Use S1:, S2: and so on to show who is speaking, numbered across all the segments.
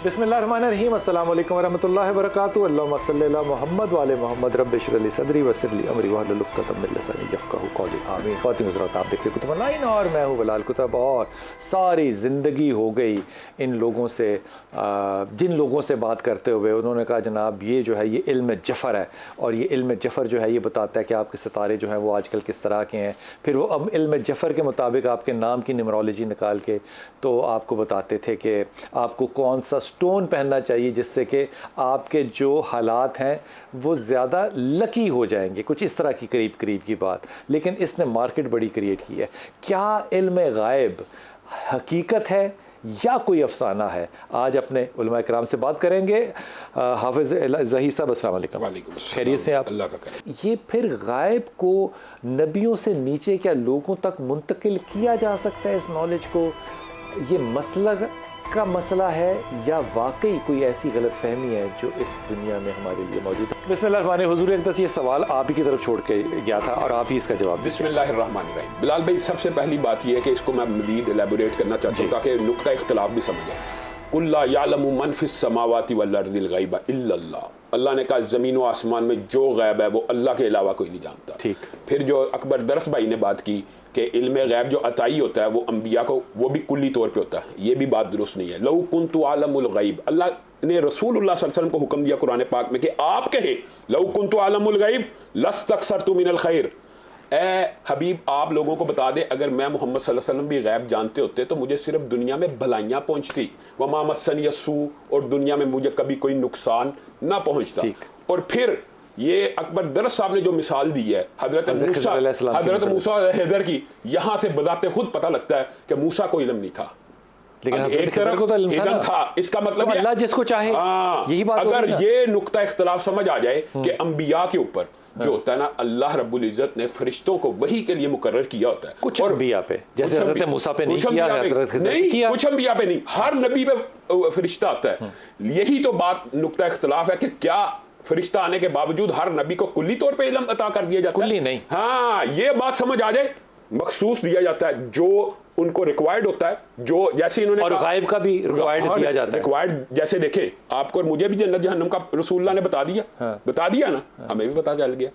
S1: बिस्मिल्लाहिर्रहमानिर्रहीम अस्सलाम वालेकुम वरहमतुल्लाहि वबरकातुहू। अल्लाहुम्मा सल्लि अला मुहम्मद व आले मुहम्मद रब्बि इश्रह ली सदरी वयस्सिर ली अमरी वहलुल उक़दतम मिन लिसानी यफ़क़हू क़ौली आमीन। ख़वातीन हज़रात, आप देख रहे कुतुब ऑनलाइन और मैं हूँ बिलाल कुतुब। और सारी ज़िंदगी हो गई इन लोगों से, जिन लोगों से बात करते हुए उन्होंने कहा जनाब ये जो है ये इल्म जफ़र है, और ये इल्म जफ़र जो है ये बताता है कि आपके सितारे जो हैं वो आजकल किस तरह के हैं। फिर वो अब इल्म जफ़र के मुताबिक आपके नाम की न्यूमरोलॉजी निकाल के तो आपको बताते थे कि आपको कौन सा स्टोन पहनना चाहिए जिससे कि आपके जो हालात हैं वो ज़्यादा लकी हो जाएंगे, कुछ इस तरह की करीब करीब की बात। लेकिन इसने मार्केट बड़ी क्रिएट की है। क्या इल्म गायब हकीकत है या कोई अफसाना है? आज अपने उलमा कराम से बात करेंगे। हाफिज़ ज़ही साहब, अस्सलाम वालेकुम। खैरियत से आप?
S2: अल्लाह का करम।
S1: ये फिर गायब को नबियों से नीचे क्या लोगों तक मुंतकिल किया जा सकता है? इस नॉलेज को ये मसला का मसला है या वाकई कोई ऐसी गलत फहमी है जो इस दुनिया में हमारे लिए मौजूद है? बिस्मिल्लाह। हुजूर अक़दस, ये सवाल आप ही की तरफ छोड़ के गया था और आप ही इसका जवाब।
S2: बिस्मिल्लाहिर्रहमानिर्रहीम। बिलाल भाई, सबसे पहली बात यह है कि इसको मैं मज़ीद एलेबोरेट करना चाहता हूँ ताकि नुक्ता इख्तिलाफ भी समझ आए। कुल ला यालमु मन फिस समावाति वल अर्दिल गैब इल्लल्लाह। अल्लाह ने कहा ज़मीन व आसमान में जो गैब है वो अल्लाह के अलावा कोई नहीं जानता।
S1: ठीक।
S2: फिर जो अकबर दरस भाई ने बात की कि इल्म गैब जो अताई होता है वो अम्बिया को वो भी कुल्ली तौर पे होता है, ये भी बात दुरुस्त नहीं है। लौ कुन्तु आलमुल गैब, अल्लाह ने रसूलुल्लाह सल्लल्लाहु अलैहि वसल्लम को हुक्म दिया कुरान पाक में कि आप कहें लौ कुन्तु आलमुल गैब लस्तक्सरतु मिनल खैर। ए हबीब, आप लोगों को बता दे अगर मैं मोहम्मद सल्लल्लाहु अलैहि वसल्लम भी गैब जानते होते तो मुझे सिर्फ दुनिया में भलाइयाँ पहुँचती, वमा मस्सनी यसू, और दुनिया में मुझे कभी कोई नुकसान ना पहुँचता। और फिर ये अकबर दरस साहब ने जो मिसाल दी है हजरत मूसा हैदर की, यहाँ से बजाते खुद पता लगता है कि मूसा को इल्म नहीं था,
S1: लेकिन एक तरफ को तो इल्म था।
S2: इसका मतलब
S1: तो अल्लाह जिसको चाहे, यही बात।
S2: अगर ये नुक्ता इख्तिलाफ समझ आ जाए कि अंबिया के ऊपर जो होता है ना, अल्लाह रब्बुल इज्जत ने फरिश्तों को वही के लिए मुकर्रर किया होता है।
S1: कुछ अंबिया पे, जैसे हजरत मूसा पे नहीं किया, हजरत खिज़र पे किया।
S2: कुछ अंबिया पे नहीं, हर नबी पे फरिश्ता आता है। यही तो बात नुक्ता इख्तिलाफ है कि क्या फरिश्ता आने के बावजूद हर नबी को कुल्ली तौर पे इल्म अता कर दिया जाता है?
S1: कुल्ली नहीं।
S2: हाँ, ये बात समझ आ जाए, मखसूस दिया जाता है जो उनको रिक्वायर्ड होता है, जो जैसे इन्होंने
S1: और गायब का भी रिक्वायर्ड दिया जाता है।
S2: रिक्वायर्ड जैसे देखें, आपको और मुझे भी जन्नत जहन्नम का रसूलुल्लाह ने बता दिया। बता दिया ना, हमें भी पता चल गया।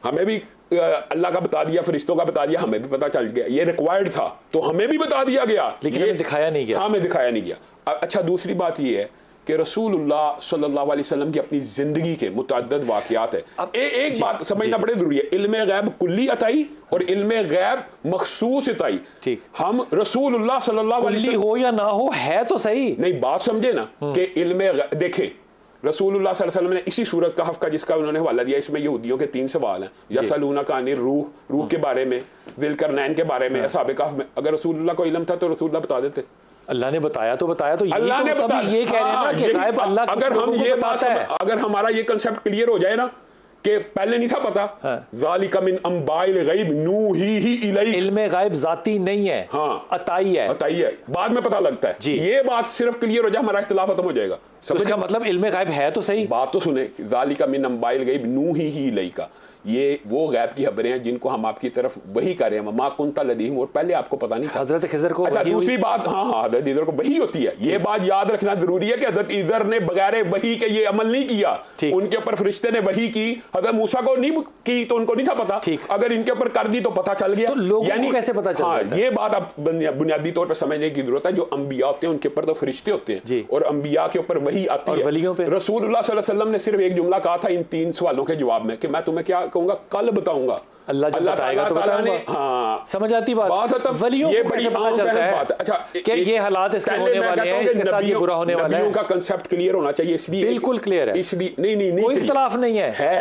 S2: हमें भी अल्लाह का बता दिया, फरिश्तों का बता दिया, हमें भी पता चल गया। ये रिक्वायर्ड था तो हमें भी बता दिया गया,
S1: लेकिन हमें दिखाया नहीं गया।
S2: हमें दिखाया नहीं गया। अच्छा, दूसरी बात ये है कि रसूलुल्लाह सल्लल्लाहु अलैहि वसल्लम की अपनी जिंदगी के मुतअद्दिद वाक़ियात है। अब एक बात समझना बड़ी जरूरी है, इल्म गैब कुल्ली अताई और इल्म गैब मखसूस अताई।
S1: ठीक।
S2: हम रसूलुल्लाह सल्लल्लाहु अलैहि वसल्लम
S1: हो या ना हो, है तो सही।
S2: नहीं, बात समझे ना कि इल्म देखें, रसूलुल्लाह सल्लल्लाहु अलैहि वसल्लम ने इसी सूरत कहफ का जिसका उन्होंने हवाला दिया, इसमें यहूदियों के 3 सवाल हैं। यसअलूना का अनिर रूह के बारे में, ज़िलकरनैन के बारे में, असहाबे कहफ में। अगर रसूलुल्लाह को इल्म था तो रसूलुल्लाह बता देते।
S1: अल्लाह ने बताया तो बताया, तो
S2: अल्लाह ने बताया।
S1: ये कह रहे हैं ना कि गायब अल्लाह,
S2: अगर हम ये बात, अगर हमारा ये कंसेप्ट क्लियर हो जाए ना कि पहले नहीं था पता, ज़ालिका मिन अंबाइल गैब नूहीही इलैक।
S1: इल्म गायब जाती नहीं है,
S2: हाँ,
S1: अताई है।
S2: अताई है, बाद में पता लगता है। ये बात सिर्फ क्लियर हो जाए, हमारा इख्तिलाफ खत्म हो जाएगा।
S1: इसका मतलब इल्म गायब है तो सही।
S2: बात तो सुने, ज़ालिका मिन अंबाइल गैब नूहीही इलैक, ये वो गैब की खबरें हैं जिनको हम आपकी तरफ वही कर रहे हैं। मा कुंता लदीहिम, और पहले आपको पता नहीं था।
S1: हजरत खिज़र को।
S2: अच्छा, दूसरी बात, हाँ, हजरत खिज़र को वही होती है। ये बात याद रखना जरूरी है कि हजरत खिज़र ने बगैर वही के ये अमल नहीं किया। उनके ऊपर फरिश्ते ने वही की, हजरत मूसा को नहीं की तो उनको नहीं था पता। अगर इनके ऊपर कर दी तो पता चल गया।
S1: तो लोगों को कैसे पता चल?
S2: हाँ, ये बात आप बुनियादी तौर पर समझने की जरूरत है। जो अंबिया होते हैं उनके ऊपर तो फरिश्ते होते हैं, और अंबिया के ऊपर वही आती है।
S1: वलियों पे
S2: रसूलुल्लाह सल्लल्लाहु अलैहि वसल्लम ने सिर्फ एक जुमला कहा था इन 3 सवालों के जवाब में कि मैं तुम्हें क्या कहूंगा, कल बताऊंगा।
S1: अल्लाह बताएगा तो बताऊंगा।
S2: हाँ,
S1: समझ आती बात। वलियों
S2: ये
S1: को
S2: बड़ी
S1: कैसे पता चलता है?
S2: अच्छा,
S1: कि ये हालात इसके होने वाले हैं, इसके साथ ये बुरा होने वाला है।
S2: नबियों का कांसेप्ट क्लियर होना चाहिए, इसलिए
S1: बिल्कुल क्लियर है,
S2: इसलिए नहीं
S1: कोई इख्तिलाफ नहीं है।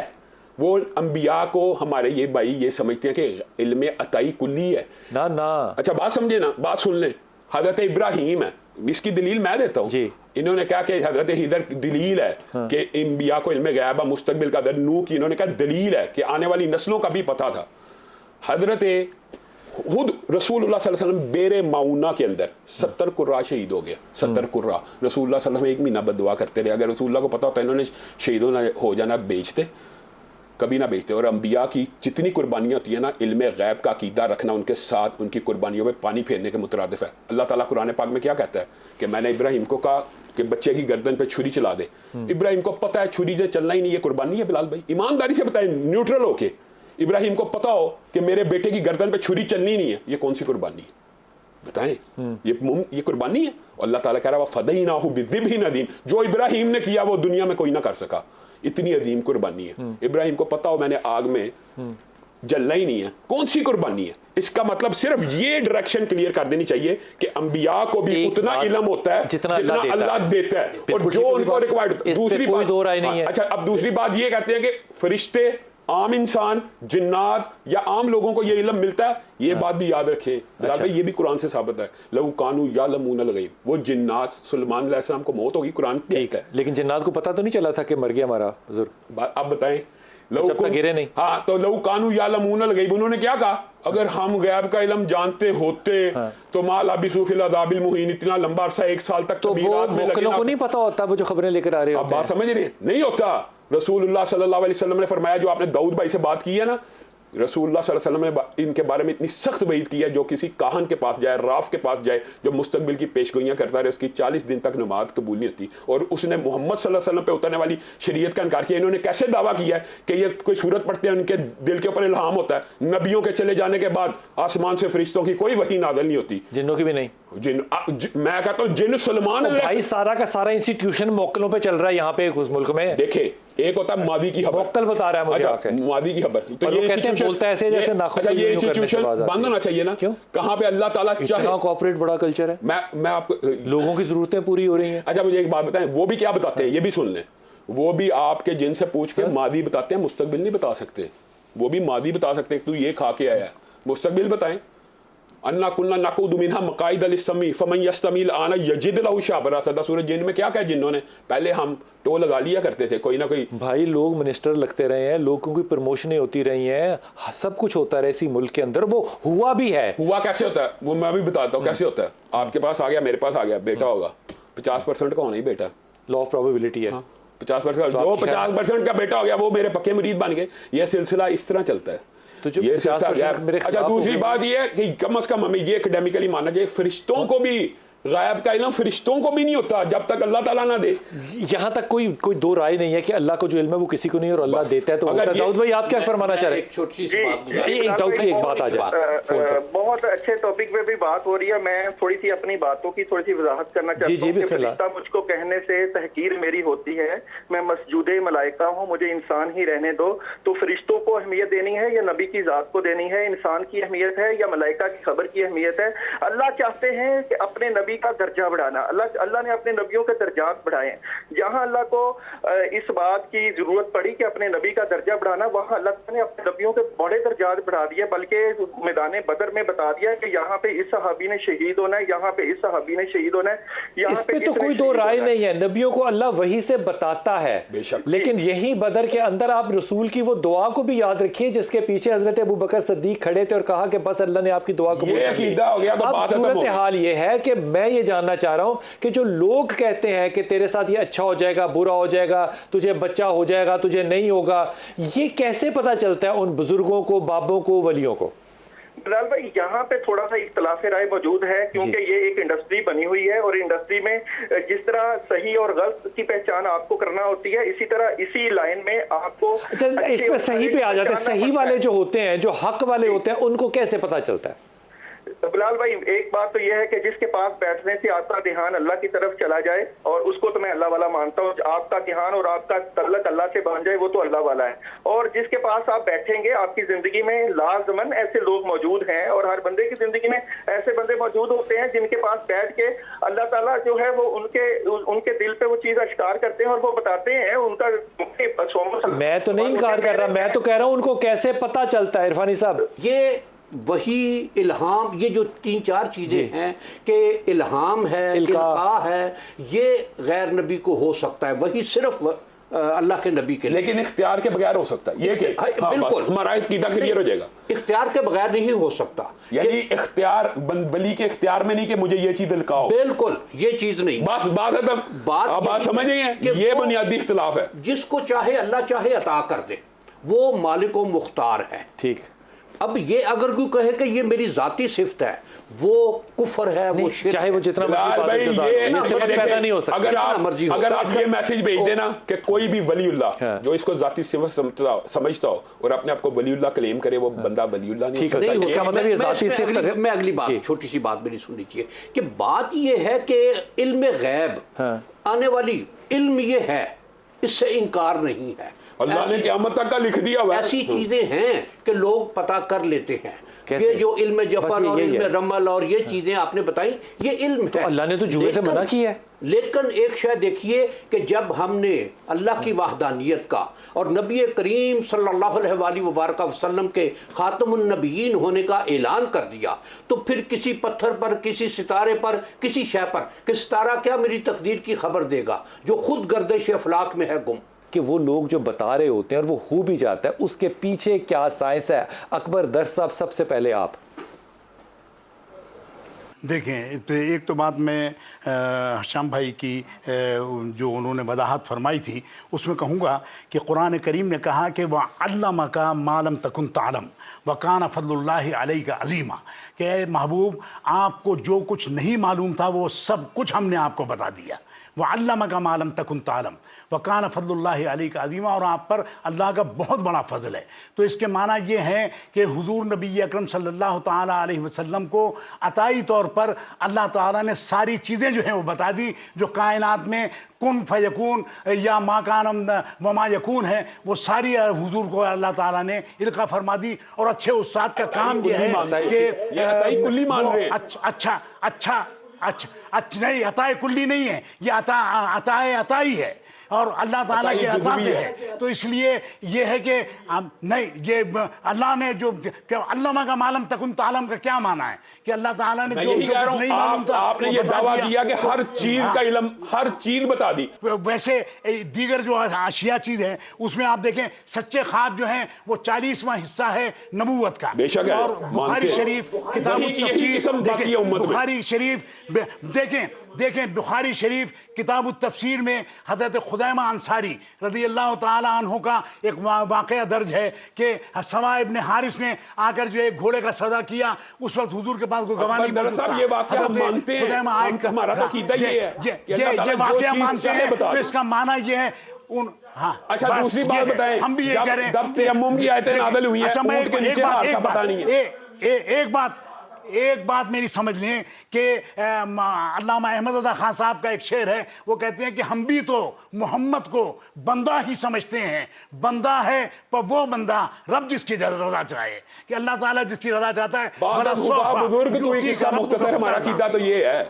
S2: वो अंबिया को हमारे ये भाई ये समझते हैं कि इल्म अताई कुल्ली है
S1: ना ना।
S2: अच्छा, बात समझे ना, बात सुन ले। हजरत इब्राहिम है, इसकी दलील मैं देता हूँ। इन्होंने क्या कि हजरत हिदर दलील है कि अंबिया को इल्म गैब मुस्तकबिल का नूह की, इन्होंने कहा दलील है कि आने वाली नस्लों का भी पता था। हजरत खुद रसूलुल्लाह सल्लल्लाहु अलैहि वसल्लम बेरे माउना के अंदर 70 कुर्रा शहीद हो गया। 70 कुर्रा रसूलुल्लाह सल्लल्लाहु अलैहि वसल्लम 1 महीना बददुआ करते रहे। अगर रसूलुल्लाह को पता होता इन्होंने शहीदों ना हो जाना, बेचते, कभी ना बेचते। और अंबिया की जितनी कुर्बानियाँ होती है ना, इल्म गैब का अकीदा रखना उनके साथ उनकी कुर्बानियों में पानी फेरने के मुतरादिफ है। अल्लाह ताला कुरान पाक में क्या कहता है कि मैंने इब्राहिम को कहा कि बच्चे की गर्दन पे छुरी चला दे। इब्राहिम को पता है छुरी से चलना ही नहीं, ये कुर्बानी है बिलाल भाई, ईमानदारी से बताएं, न्यूट्रल होके। इब्राहिम को पता हो कि मेरे बेटे की गर्दन पे छुरी चलनी नहीं है, ये कौन सी कुर्बानी है बताएं? ये कुर्बानी है। और अल्लाह ताला कह रहा है फदैनाहु बिज़िब्हिन अज़ीम, जो इब्राहिम ने किया वो दुनिया में कोई ना कर सका, इतनी अजीम कुर्बानी है। इब्राहिम को पता हो मैंने आग में जलना ही नहीं है, कौन सी कुर्बानी है? इसका मतलब सिर्फ ये डायरेक्शन क्लियर कर देनी चाहिए कि अंबिया को भी उतना इल्म होता है जितना अल्लाह देता है और जो उनको रिक्वायर्ड। दूसरी बात दो राय नहीं है। अच्छा, अब दूसरी बात ये कहते हैं कि फरिश्ते, आम इंसान, जिन्नात या आम लोगों को ये इल्म मिलता है, ये बात भी याद रखें बिलाल भाई, ये भी कुरान से साबित है। लऊ कानू यालमूनल गैब, वो जिन्नात, सुलेमान अलैहिस्सलाम को मौत होगी, कुरान ठीक है,
S1: लेकिन जिन्नात को पता तो नहीं चला था कि मर गया हमारा बुजुर्ग।
S2: अब बताएं,
S1: जब तक गिरे नहीं।
S2: हाँ, तो लऊ कानू यालमूनल गैब, उन्होंने क्या कहा? अगर हम गैब का इल्म जानते होते तो माल अबिसू फिल अज़ाबिल मुहीन, इतना लंबा अरसा 1 साल तक
S1: तो वो मुवक्किलों को नहीं पता होता, वो जो खबरें लेकर आ रहे होते हैं।
S2: बात समझ रहे हैं? नहीं होता। रसूलुल्लाह सल्लल्लाहु अलैहि वसल्लम ने फरमाया, जो आपने दाऊद भाई से बात की है ना, रसूलुल्लाह सल्लल्लाहु अलैहि वसल्लम ने इनके बारे में इतनी सख्त वईद की है, जो किसी काहन के पास जाए, राफ के पास जाए, जो मुस्तकबिल की पेशगोइयां करता रहे, उसकी 40 दिन तक नमाज कबूल नहीं होती। और उसने मोहम्मद सल्लल्लाहु अलैहि वसल्लम पे उतरने वाली शरीयत का इनकार किया। इन्होंने कैसे दावा किया है कि ये कोई सूरत पढ़ते हैं, उनके दिल के ऊपर इल्हाम होता है। नबियों के चले जाने के बाद आसमान से फरिश्तों की कोई वही नाज़िल नहीं होती,
S1: जिन्नों की भी नहीं।
S2: मैं कहता हूँ जिन सलमान
S1: भाई सारा का सारा इंस्टीट्यूशन मौक्कलों पे चल रहा है यहाँ पे उस मुल्क में।
S2: देखे, एक होता है मादी की खबर,
S1: मौक्कल बता रहा है मुझे आके,
S2: मादी की खबर, तो ये
S1: इंस्टीट्यूशन बोलता है ऐसे जैसे नाखून।
S2: अच्छा, ये इंस्टीट्यूशन बंद होना चाहिए ना? क्यों? कहाँ पे अल्लाह ताला चाहे
S1: कॉर्पोरेट बड़ा कल्चर है,
S2: मैं आपको
S1: लोगों की जरूरतें पूरी हो रही हैं।
S2: अच्छा, मुझे एक बात बताएं, वो भी क्या बताते हैं, ये भी सुन लें। वो भी आपके जिन से पूछ के मादी बताते हैं, मुस्तकबिल नहीं बता सकते। वो भी मादी बता सकते हैं, तू ये खा के आया, मुस्तकबिल बताएं। अन्ना कुन्ना नक़ूदु मिन्हा मक़ाइद लिस्समी फमन यस्तमिल आना यजिद लहु शाबरा सदा। सूरज जिन में क्या कहा जिन्हों ने? पहले हम टो लगा लिया करते थे, कोई ना कोई।
S1: भाई लोग मिनिस्टर लगते रहे हैं, लोगों की प्रमोशनें होती रही हैं, सब कुछ होता रहे इसी मुल्क के अंदर, वो हुआ भी है।
S2: हुआ कैसे होता है वो मैं भी बताता हूँ कैसे होता है। आपके पास आ गया, मेरे पास आ गया, बेटा होगा, 50% का होना ही बेटा,
S1: लॉ ऑफ प्रोबेबिलिटी है।
S2: 50%, जो 50% का बेटा हो गया वो मेरे पक्के मुरीद बन गए। ये सिलसिला इस तरह चलता है।
S1: तो जो
S2: ये अच्छा, दूसरी बात ये है कि कम से कम हमें ये एकेडमिकली मानना चाहिए, फरिश्तों को भी गायब का इल्म फरिश्तों को भी नहीं होता जब तक अल्लाह ताला ना दे।
S1: यहाँ तक कोई दो राय नहीं है कि अल्लाह को जो इल्म है वो किसी को नहीं, और अल्लाह देता है तो होता है। दाऊद भाई आप क्या फरमाना चाह रहे हैं?
S3: एक छोटी सी बात,
S1: एक बात आ जाए।
S3: बहुत अच्छे टॉपिक पे भी बात हो रही है, मैं थोड़ी सी अपनी बातों की थोड़ी सी वजाहत करना चाहता हूँ कि फरिश्ता मुझको कहने से तहकीर मेरी होती है, मैं मसजूदे मलाइका हूँ, मुझे इंसान ही रहने दो। तो फरिश्तों को अहमियत देनी है या नबी की जात को देनी है? इंसान की अहमियत है या मलाइका की खबर की अहमियत है? अल्लाह चाहते हैं कि अपने नबी का दर्जा बढ़ाना, अल्लाह ने अपने नबियों के दर्जात बढ़ाए। जहां अल्लाह को इस बात की जरूरत पड़ी कि अपने नबी का दर्जा बढ़ाना, वहां अल्लाह ने अपने नबियों के बड़े दर्जात बढ़ा दिए, बल्कि मैदान बदर में बता दिया कि यहाँ पे इस सहाबी ने शहीद होना है, यहाँ पे इस सहाबी ने शहीद होना है।
S1: इस पे तो कोई दो राय नहीं है, नबियों को अल्लाह वही से बताता है। लेकिन यही बदर के अंदर आप रसूल की वो दुआ को भी याद रखिए जिसके पीछे हजरत अबू बकर सिद्दीक खड़े थे और कहा कि बस अल्लाह ने आपकी दुआ कबूल कर ली। अब सूरत हाल ये है कि मैं ये जानना चाह रहा हूं कि जो लोग कहते हैं कि तेरे साथ ये अच्छा हो जाएगा, बुरा हो जाएगा, तुझे बच्चा हो जाएगा, तुझे नहीं होगा, ये कैसे पता चलता है उन बुजुर्गों को, बाबों को, वलियों को?
S3: बिलाल भाई, यहाँ पे थोड़ा सा इख्तलाफ राय मौजूद है, क्योंकि ये एक इंडस्ट्री बनी हुई है और इंडस्ट्री में जिस तरह सही और गलत की पहचान आपको करना होती है, इसी तरह इसी लाइन में आपको
S1: इस पे सही पे आ जाते हैं। सही वाले जो होते हैं, जो हक वाले होते हैं, उनको कैसे पता चलता है?
S3: बिलाल भाई, एक बात तो यह है कि जिसके पास बैठने से आपका ध्यान अल्लाह की तरफ चला जाए, और उसको तो मैं अल्लाह वाला मानता हूँ, आपका ध्यान और आपका तल्लक अल्लाह से बन जाए, वो तो अल्लाह वाला है। और जिसके पास आप बैठेंगे, आपकी जिंदगी में लाजमन ऐसे लोग मौजूद हैं, और हर बंदे की जिंदगी में ऐसे बंदे मौजूद होते हैं जिनके पास बैठ के अल्लाह ताला जो है वो उनके दिल पे वो चीज अश्कार करते हैं और वो बताते हैं उनका।
S1: मैं तो नहीं इनकार कर रहा, मैं तो कह रहा हूँ उनको कैसे पता चलता है इरफानी साहब?
S4: ये वही इल्हाम, ये जो 3-4 चीजें हैं कि इल्हाम है, इल्का है, ये गैर नबी को हो सकता है, वही सिर्फ अल्लाह के नबी के लिए,
S2: लेकिन इख्तियार के बगैर हो सकता है। ये
S4: बिल्कुल
S2: हमारा इख्तियार क्लियर हो जाएगा,
S4: इख्तियार के बगैर नहीं हो सकता।
S2: यानी इख्तियार वली के इख्तियार में नहीं कि मुझे ये चीज दिलकाओ,
S4: बिल्कुल ये चीज नहीं।
S2: बस बात है, तब बात समझेंगे कि ये बुनियादी इख्तिलाफ है।
S4: जिसको चाहे अल्लाह चाहे अता कर दे, वो मालिक व मुख्तार है।
S1: ठीक,
S4: अब ये अगर कोई कहे कि ये मेरी जाती सिफ्त है, वो कुफर है, वो शिर्क
S1: चाहे वो जितना पैदा नहीं हो सकता।
S2: अगर आप ये मैसेज भेज देना कि कोई भी वलीउल्लाह जो इसको जाती सिफत समझता हो और अपने आप को वलीउल्लाह क्लेम करे, वो बंदा वलीउल्लाह नहीं हो सकता।
S1: उसका मतलब ये जाती सिफत।
S4: मैं अगली बात, छोटी सी बात मेरी सुननी चाहिए कि बात ये है कि इल्म गैब आने वाली इल्म ये है, इससे इनकार नहीं है।
S2: अल्लाह ने क़यामत तक का लिख दिया हुआ है।
S4: ऐसी चीजें हैं कि लोग पता कर लेते हैं। ये जो इल्म जफर और इल्म रमल और ये चीजें आपने बताई, ये इल्म है।
S1: अल्लाह ने तो जुए से मना किया है।
S4: लेकिन एक शय देखिए कि जब हमने अल्लाह की वहदानियत का और नबी करीम सल्लल्लाहु अलैहि वसल्लम के खातमुन नबीयीन होने का ऐलान कर दिया, तो फिर किसी पत्थर पर, किसी सितारे पर, किसी शय पर कि सितारा क्या मेरी तकदीर की खबर देगा जो खुद गर्दिश अफलाक में है गुम।
S1: कि वो लोग जो बता रहे होते हैं और वो हो भी जाता है, उसके पीछे क्या साइंस है। अकबर दर्श साहब, सबसे पहले आप
S5: देखें। तो एक तो बात मैं हशाम भाई की जो उन्होंने वजाहत फरमाई थी उसमें कहूँगा कि कुरान करीम ने कहा कि वह अल्लामा का मालम तकुन तालम वकान फज़लुल्लाहि अलैका अज़ीमा, कि महबूब आपको जो कुछ नहीं मालूम था वो सब कुछ हमने आपको बता दिया। वह अल्लामा का मालम तकुन तालम वकान फज़लुल्लाहि अलैका अज़ीमा, और आप पर अल्लाह का बहुत बड़ा फजल है। तो इसके माना ये है कि हुजूर नबी अकरम सल्लल्लाहु ताला अलैहि वसल्लम को अताई तौर पर अल्लाह ताला ने सारी चीज़ें जो हैं वो बता दी, जो कायनात में कुन फयकून या माकानम वमा यकून है, वो सारी हुजूर को अल्लाह ताला ने इल्का फरमा दी। और अच्छे उस्ताद का काम ये है कि अच्छा नहीं, अताए कुल्ली नहीं है, ये अताए अताई है और अल्लाह ताला के अता से है। तो इसलिए ये है कि नहीं, ये अल्लाह ने जो अल्लामा का मालम तकुन तालम का क्या माना है कि अल्लाह ताला ने जो नहीं मालूम था
S2: आपने ये दावा किया कि हर चीज का इल्म, हर चीज बता दी।
S5: वैसे दीगर जो आशिया चीज है उसमें आप देखें सच्चे ख्वाब जो हैं वो 40वां हिस्सा है नबूवत का।
S2: बेशक है।
S5: और बुखारी शरीफ किताब बुखारी शरीफ देखें बुखारी शरीफ किताब तफसीर में हज़रत खुदैमा अंसारी रज़ी अल्लाह ताला अन्हु का एक वाक़या दर्ज है कि समा इब्न हारिस ने आकर जो एक घोड़े का सौदा किया, उस वक्त हुजूर के पास कोई गवाह नहीं मौजूद था।
S2: ये वाक़या मानते हैं, हमारा तो कीदा ये है
S5: ये वाक़या मानते हैं। तो इसका माना ये है
S2: अच्छा दूसरी बात बताएं,
S5: हम भी ये कह रहे हैं
S2: जब तयम्मुम की आयतें नाज़िल हुई हैं, ऊंट के नीचे हाथ का पता नहीं है।
S5: एक बात मेरी समझ लें कि अल्लामा अहमद रज़ा खान साहब का एक शेर है, वो कहते हैं कि हम भी तो मोहम्मद को बंदा ही समझते हैं। बंदा है पर वो बंदा रब जिसकी रज़ा चाहे, कि अल्लाह ताला जिसकी रज़ा चाहता है।
S2: हमारा कीदा तो ये है।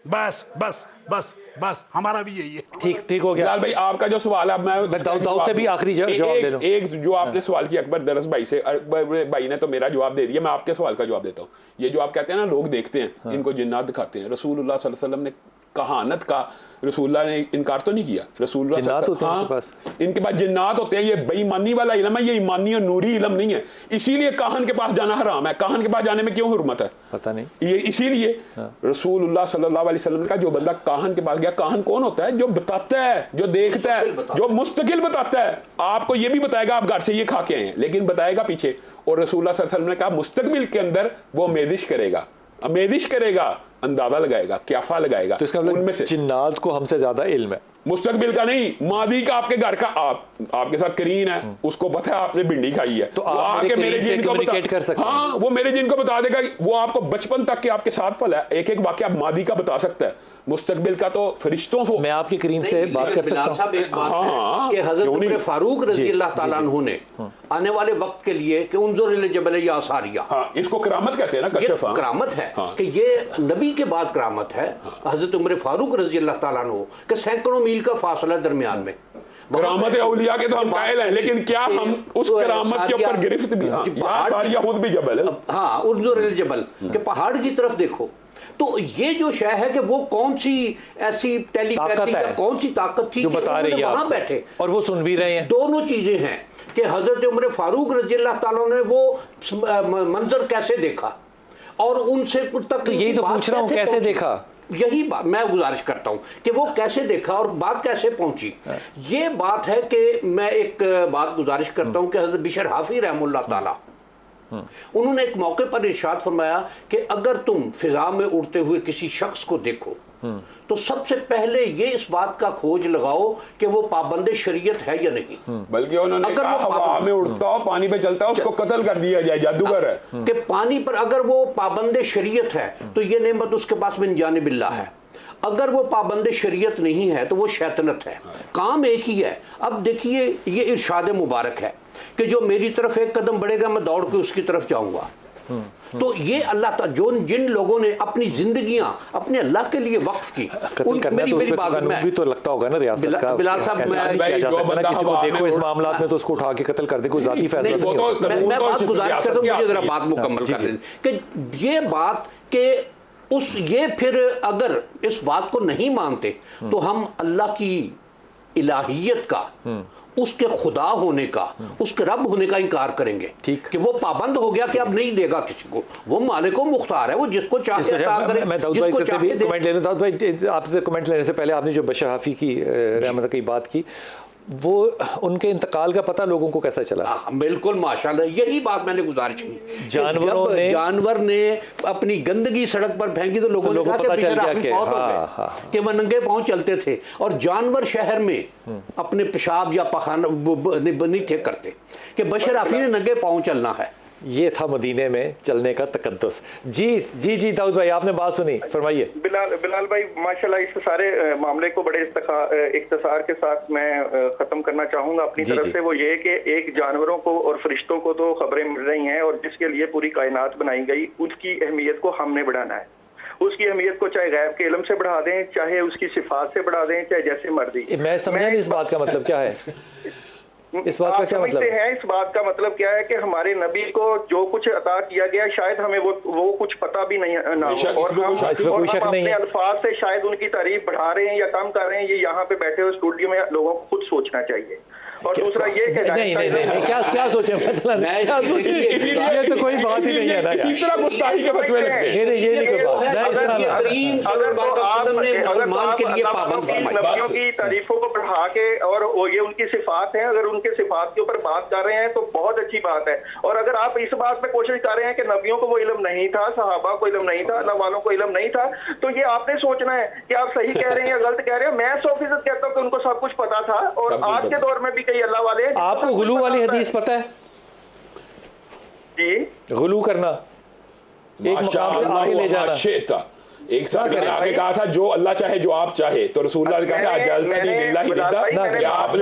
S5: बस बस बस बस हमारा भी यही है।
S1: ठीक हो गया।
S2: लाल भाई आपका जो सवाल है, मैं
S1: दाऊद से भी आखिरी जवाब दे रहा हूं।
S2: एक जो आपने सवाल किया अकबर दरस भाई से, अकबर भाई ने तो मेरा जवाब दे दिया, मैं आपके सवाल का जवाब देता हूँ। ये जो आप कहते हैं ना लोग देखते हैं इनको जिन्नात दिखाते हैं, रसूलुल्लाह सल्लल्लाहु अलैहि वसल्लम ने कहानत का रसूलुल्लाह ने इनकार तो नहीं इनके पास जिन्नात होते हैं। ये बेईमानी वाला इल्म है, ये ईमानी और नूरी इल्म नहीं है। इसीलिए काहन के पास जाना हराम है। काहन के पास जाने में क्यों हुर्मत है
S1: पता नहीं,
S2: ये इसीलिए रसूलुल्लाह सल्लल्लाहु अलैहि वसल्लम का जो बंदा काहन के पास गया, काहन कौन होता है? जो बताता है, जो देखता है, जो मुस्तकिल बताता है। आपको ये भी बताएगा आप घर से ये खा के आए हैं, लेकिन बताएगा पीछे। और रसूलुल्लाह सल्लल्लाहु अलैहि वसल्लम ने कहा मुस्तकबिल के अंदर वो मेदिश करेगा, अंदाजा लगाएगा, क्याफा लगाएगा।
S1: तो इसका
S2: उनमें से
S1: जिन्नात को हमसे ज्यादा इल्म है,
S2: मुस्तकबिल का नहीं, मादी का। आपके घर का आपके साथ करीन है, उसको पता है आपने भिंडी खाई है,
S1: तो आप मेरे जिन को कम्युनिकेट कर सकते हैं।
S2: हाँ, वो मेरे जिन को बता देगा। वो आपको बचपन तक के आपके साथ पला है, एक एक वाकया मादी का बता सकता है। मुस्तकबिल का तो फरिश्तों से।
S1: मैं आपके करीन से बात कर सकता हूँ
S4: कि हज़रत उमर फारूक रज़ी अल्लाह ताला अन्हु ने आने वाले वक्त के लिए कि उन्जुर इला जबल या सारिया,
S2: इसको करामत कहते हैं ना, कशफ
S4: करामत है कि ये नबी के बाद करामत है। हज़रत उमर फारूक रज़ी अल्लाह ताला अन्हु के सैकड़ों मील का फासला दरमियान में
S2: करामत औलिया के तो हम कायल हैं, लेकिन क्या हम उस करामत के ऊपर गिरफ्त भी जबल,
S4: हाँ उन्जुर इला जबल के पहाड़ की तरफ देखो। तो ये जो शय है कि वो कौन सी ऐसी टेलीपैथी या कौन सी ताकत थी जो बता रही है, वहां बैठे और वो सुन भी रहे हैं। दोनों चीजें हैं कि हजरत उमर फारूक रज़ी अल्लाह ताला ने वो मंजर कैसे देखा और उनसे तक।
S1: तो यही तो पूछ रहा हूँ, कैसे देखा?
S4: यही बात मैं गुजारिश करता हूँ कि वो कैसे देखा और बात कैसे पहुंची। ये बात है कि मैं एक बात गुजारिश करता हूँ कि हजरत बिशर हाफी रहमुल्लाह ताला उन्होंने एक मौके पर इरशाद फरमाया कि अगर तुम फिजा में उड़ते हुए किसी शख्स को देखो तो सबसे पहले ये इस बात का खोज लगाओ कि वो पाबंद शरीयत है या नहीं।
S2: बल्कि उन्होंने
S4: अगर
S2: कहा
S4: वो
S2: हवा में उड़ता हो, पानी पे चलता हो, उसको कत्ल कर दिया जाए, जादूगर है।
S4: कि पानी पर अगर वो पाबंद शरीयत है तो ये नेमत उसके पास मिन जानिबिल्लाह है, अगर वो पाबंद शरीयत नहीं है तो वो शैतानत है। काम एक ही है। अब देखिए ये इरशाद मुबारक है कि जो मेरी तरफ एक कदम बढ़ेगा मैं दौड़ के उसकी तरफ जाऊंगा। तो ये अल्लाह जो जिन लोगों ने अपनी जिंदगियां अपने अल्लाह के लिए वक्फ की,
S1: मेरी बात में भी तो लगता होगा ना रियासत का।
S4: बिलाल साहब,
S1: किसी को देखो इस मामला में तो उसको उठा के कत्ल कर दे, कोई जाती फैसला नहीं होता।
S4: मैं बात गुजारिश करता हूं, मुझे जरा बात मुकम्मल कर लें कि ये बात के ये फिर अगर इस बात को नहीं मानते तो हम अल्लाह की इलाहियत का, उसके खुदा होने का, उसके रब होने का इनकार करेंगे। ठीक कि वो पाबंद हो गया कि अब नहीं देगा किसी को, वो मालिक मुख्तार है, वो जिसको चाहे अता करे।
S1: मैं दाऊद भाई से भी कमेंट लेना, दाऊद भाई आपसे कमेंट लेने से पहले आपने जो बशर हाफी की रहमत की बात की, वो उनके इंतकाल का पता लोगों को कैसा चला?
S4: बिल्कुल माशाल्लाह, यही बात मैंने गुजारिश की। जानवर ने अपनी गंदगी सड़क पर फेंकी तो लोगों को पता चल गया कि वो नंगे पांव चलते थे, और जानवर शहर में अपने पेशाब या पखाना नहीं थे करते कि बशर हाफी ने नंगे पांव चलना है।
S1: ये था मदीने में चलने का तकद्दुस। जी दाऊद भाई, आपने बात सुनी, फरमाइए।
S3: बिलाल भाई माशाल्लाह, इस सारे मामले को बड़े इख्तिसार के साथ मैं खत्म करना चाहूंगा अपनी तरफ से। वो ये कि एक जानवरों को और फरिश्तों को तो खबरें मिल रही हैं, और जिसके लिए पूरी कायनात बनाई गई, उसकी अहमियत को हमने बढ़ाना है। उसकी अहमियत को चाहे गैब के इल्म से बढ़ा दें, चाहे उसकी सिफात से बढ़ा दें, चाहे जैसे मर्जी।
S1: मैं समझा नहीं इस बात का मतलब क्या है। इस बात का क्या मतलब
S3: है? इस बात का मतलब क्या है कि हमारे नबी को जो कुछ अता किया गया, शायद हमें वो कुछ पता भी नहीं ना हो, और हम अपने अल्फाज से शायद उनकी तारीफ बढ़ा रहे हैं या कम कर रहे हैं, ये यहाँ पे बैठे हुए स्टूडियो में लोगों को खुद सोचना चाहिए। और दूसरा ये
S1: नहीं, क्या सोचे, मतलब ये तो कोई बात ही नहीं है ना,
S2: इसी तरह गुस्ताखी के फतवे लगते हैं।
S1: ये नहीं कोई बात।
S3: नबियों की तारीफों को बढ़ा के और ये उनकी सिफात है, अगर उनके सिफात के ऊपर बात कर रहे हैं तो बहुत अच्छी बात है। और अगर आप इस बात पे कोशिश कर रहे हैं कि नबियों को वो इल्म नहीं था, सहाबा को इल्म नहीं था, अल्लाह वालों को इल्म नहीं था, तो ये आपने सोचना है कि आप सही कह रहे हैं या गलत कह रहे हैं। मैं 100% कहता हूँ कि उनको सब कुछ पता था, और आज के दौर में भी कई अल्लाह वाले।
S1: आपको गुलू वाली हदीस पता है?
S3: जी,
S1: गुलू करना, एक मकाम से आगे ले जाना।
S2: एक साथ मैंने आगे कहा था जो अल्लाह चाहे जो आप चाहे, तो रसूलुल्लाह ने कहा था आपने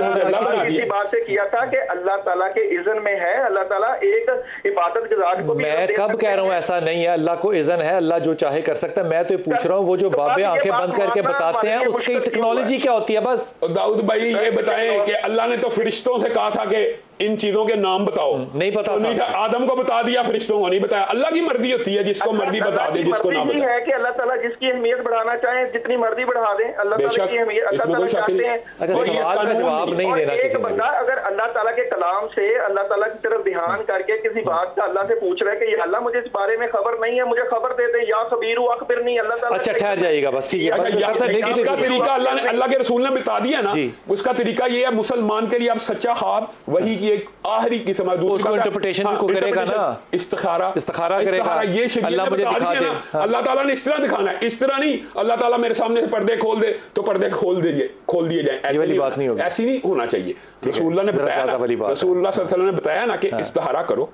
S2: मुझे अल्लाह बना दिया।
S3: बात से किया था कि अल्लाह ताला के इज़्न में है, अल्लाह ताला एक इबादत गुज़ार को।
S1: मैं कब कह रहा हूँ ऐसा नहीं है, अल्लाह को इज़्न है, अल्लाह जो चाहे कर सकता है। मैं तो पूछ रहा हूँ वो जो बाबे आंखें बंद करके बताते हैं उसकी टेक्नोलॉजी क्या होती है? बस
S2: दाऊद भाई ये बताएं कि अल्लाह ने तो फरिश्तों से कहा था कि इन चीजों के नाम बताओ,
S1: नहीं पता
S2: तो नहीं था। आदम को बता दिया, फरिश्तों को नहीं बताया। अल्लाह की मर्जी होती है, जिसको मर्जी बता दे, जिसको ना बताए।
S3: है कि अल्लाह ताला जिसकी अहमियत बढ़ाना चाहे जितनी मर्जी बढ़ा दें, अल्लाह ताला की अहमियत
S1: इसमें कोई शक नहीं। अच्छा, सवाल का जवाब नहीं देना
S3: एक
S1: किसी
S3: बंदा अगर अल्लाह ताला के कलाम से अल्लाह ताला की तरफ ध्यान करके किसी बात का अल्लाह से पूछ रहा है कि अल्लाह मुझे इस बारे में खबर नहीं है, मुझे खबर दे दे, या खबीर अखबिर नहीं। अल्लाह ताला
S1: अच्छा ठहर जाइएगा, बस ठीक है।
S2: इसका तरीका अल्लाह के रसूल ने बता दिया ना, उसका तरीका ये है मुसलमान के लिए अब सच्चा ख्वाब वही की एक आखिरी किस्म है,
S1: उसको इंटरप्रिटेशन भी करेगा ना,
S2: इस्तिखारा
S1: करेगा।
S2: ये
S1: अल्लाह मुझे दिखा दे,
S2: अल्लाह ताला ने इस तरह दिखाना है, इस तरह नहीं अल्लाह ताला मेरे सामने से पर्दे खोल दे तो पर्दे खोल दिए जाए। ऐसी नहीं होना चाहिए। रसूलुल्लाह ने बताया ना, रसूलुल्लाह सल्लल्लाहु अलैहि वसल्लम ने बताया ना कि इस्तिखारा करो।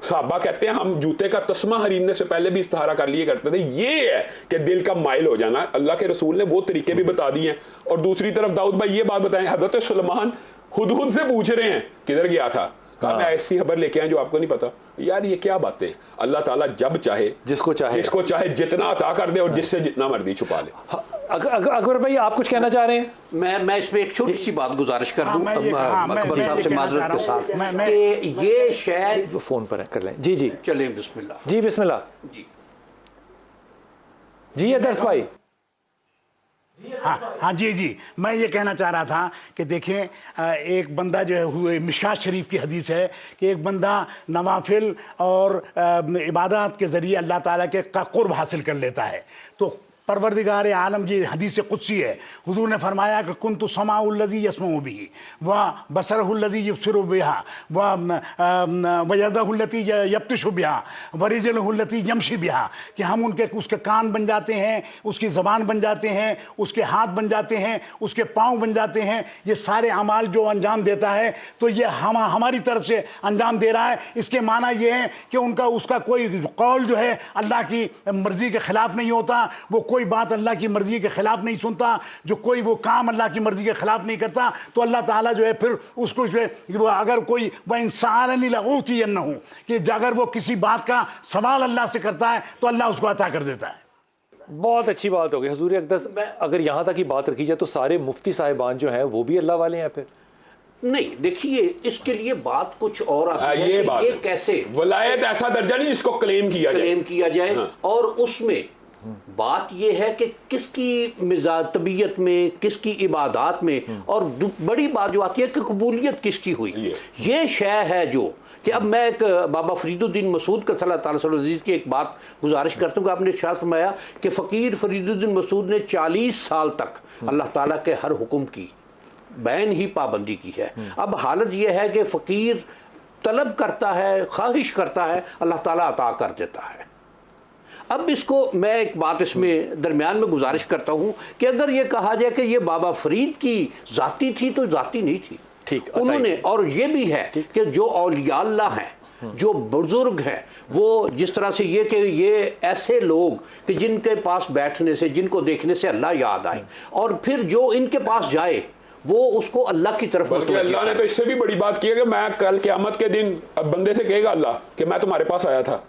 S2: साहबा कहते हैं हम जूते का तस्मा खरीदने से पहले भी इस्तिखारा कर लिए करते थे। ये है कि दिल का माइल हो जाना। अल्लाह के रसूल ने वो तरीके भी बता दिए हैं। और दूसरी तरफ दाऊद भाई ये बात बताएं, हजरत सुलेमान खुद से पूछ रहे हैं किधर गया था, कहा मैं ऐसी खबर लेके आया जो आपको नहीं पता। यार ये क्या बातें। अल्लाह ताला जब चाहे जिसको चाहे जितना अता कर दे और जिससे जितना मर्जी छुपा ले।
S1: अकबर भाई आप कुछ कहना चाह रहे हैं?
S4: मैं इसमें एक छोटी सी बात गुजारिश कर दूं अकबर साहब से माजरत के साथ कि ये शायद
S1: फोन पर है, कर लें। जी
S4: चलें, बिस्मिल्लाह।
S1: जी बिस्मिल्लाह। जी दर्श भाई।
S5: हाँ जी मैं ये कहना चाह रहा था कि देखें एक बंदा जो है हुए मिशकात शरीफ की हदीस है कि एक बंदा नवाफिल और इबादत के ज़रिए अल्लाह ताला के का कुर्ब हासिल कर लेता है। तो परवरदिगार आलम, ये हदीस कुदसी है, हुजूर ने फरमाया कि कुन्तु समाउल्लज़ी यस्मउ बिही व बसरुल्लज़ी युबसिरु बिहा व यदहुल्लती यब्तिशु बिहा व रिजलुल्लती यमशी बिहा, कि हम उसके कान बन जाते हैं, उसकी ज़बान बन जाते हैं, उसके हाथ बन जाते हैं, उसके पाँव बन जाते हैं। ये सारे अमाल जो अंजाम देता है तो ये हमारी तरफ से अंजाम दे रहा है। इसके माना ये है कि उसका कोई कौल जो है अल्लाह की मर्ज़ी के ख़िलाफ़ नहीं होता, वो कोई बात अल्लाह की मर्ज़ी के ख़िलाफ़ नहीं सुनता, जो कोई वो काम अल्लाह की मर्ज़ी के ख़िलाफ़ नहीं करता, तो अल्लाह ताला जो है फिर उसको अगर कोई वह इंसान लगूती न हो कि अगर वो किसी बात का सवाल अल्लाह से करता है तो अल्लाह उसको अता कर देता है।
S1: बहुत अच्छी बात हो गई हुजूर अक़दस। अगर यहाँ तक की बात रखी जाए तो सारे मुफ्ती साहिबान जो हैं वो भी अल्लाह वाले हैं फिर?
S4: नहीं, देखिए इसके लिए बात कुछ और आती है कि ये कैसे
S2: वलायत ऐसा दर्जा नहीं जिसको क्लेम किया जाए।
S4: हाँ। और उसमें बात यह है कि किसकी मिजाज तबीयत में, किसकी इबादत में, और बड़ी बात जो आती है कि कबूलियत किसकी हुई, ये शय है जो कि अब मैं एक बाबा फरीदुद्दीन मसूद का सल्लल्लाहु अलैहि वसल्लम की एक बात गुजारिश करता हूँ कि आपने इरशाद फरमाया कि फ़कीर फरीदुद्दीन मसूद ने 40 साल तक अल्लाह ताला के हर हुक्म की बैन ही पाबंदी की है। अब हालत यह है कि फ़कीर तलब करता है, ख्वाहिश करता है, अल्लाह ताला अता कर देता है। अब इसको मैं एक बात इसमें दरमियान में गुजारिश करता हूँ कि अगर ये कहा जाए कि ये बाबा फरीद की ज़ाती थी तो ज़ाती नहीं थी।
S1: ठीक,
S4: उन्होंने, और ये भी है कि जो औलिया अल्लाह हैं, जो बुजुर्ग हैं, वो जिस तरह से ये ऐसे लोग कि जिनके पास बैठने से, जिनको देखने से अल्लाह याद आए, और फिर जो इनके पास जाए वो उसको अल्लाह की तरफ।
S2: बल्कि अल्लाह ने तो इससे भी बड़ी बात की है कि मैं कल क़यामत के दिन अब बंदे से कहेगा अल्लाह कि मैं तुम्हारे पास आया था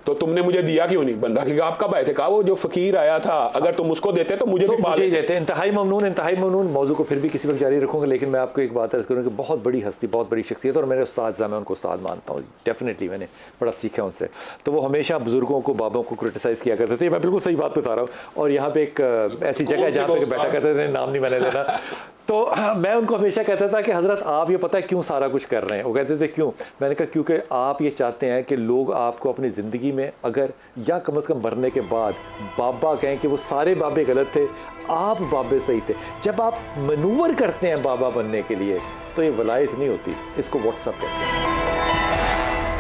S2: तो तुमने मुझे दिया क्यों नहीं? बंदा कहेगा आप कब आए थे? कहा वो जो फ़कीर आया था, अगर तुम उसको देते तो मुझे भी
S1: मुझे देते। इंतहाई ममनून। मौजू को फिर भी किसी वक्त जारी रखूंगा, लेकिन मैं आपको एक बात अर्ज़ करूँगा कि बहुत बड़ी हस्ती, बहुत बड़ी शख्सियत, और मेरे उस्ताद मैं उनको उस्ताद मानता हूँ डेफिनेटली, मैंने बड़ा सीखा उनसे। तो वो हमेशा बुजुर्गों को, बाबों को क्रिटिसाइज़ किया करते थे। मैं बिल्कुल सही बात बता रहा हूँ। और यहाँ पे एक ऐसी जगह है जहाँ पे बैठा करते थे, नाम नहीं मैंने लेना, तो मैं उनको हमेशा कहता था कि हज़रत आप ये पता है क्यों सारा कुछ कर रहे हैं? वो कहते थे क्यों? मैंने कहा क्योंकि आप ये चाहते हैं कि लोग आपको अपनी ज़िंदगी में, अगर या कम से कम मरने के बाद बाबा कहें कि वो सारे बाबे गलत थे, आप बाबे सही थे। जब आप मनूवर करते हैं बाबा बनने के लिए तो ये वलायत नहीं होती, इसको व्हाट्सअप कहते हैं।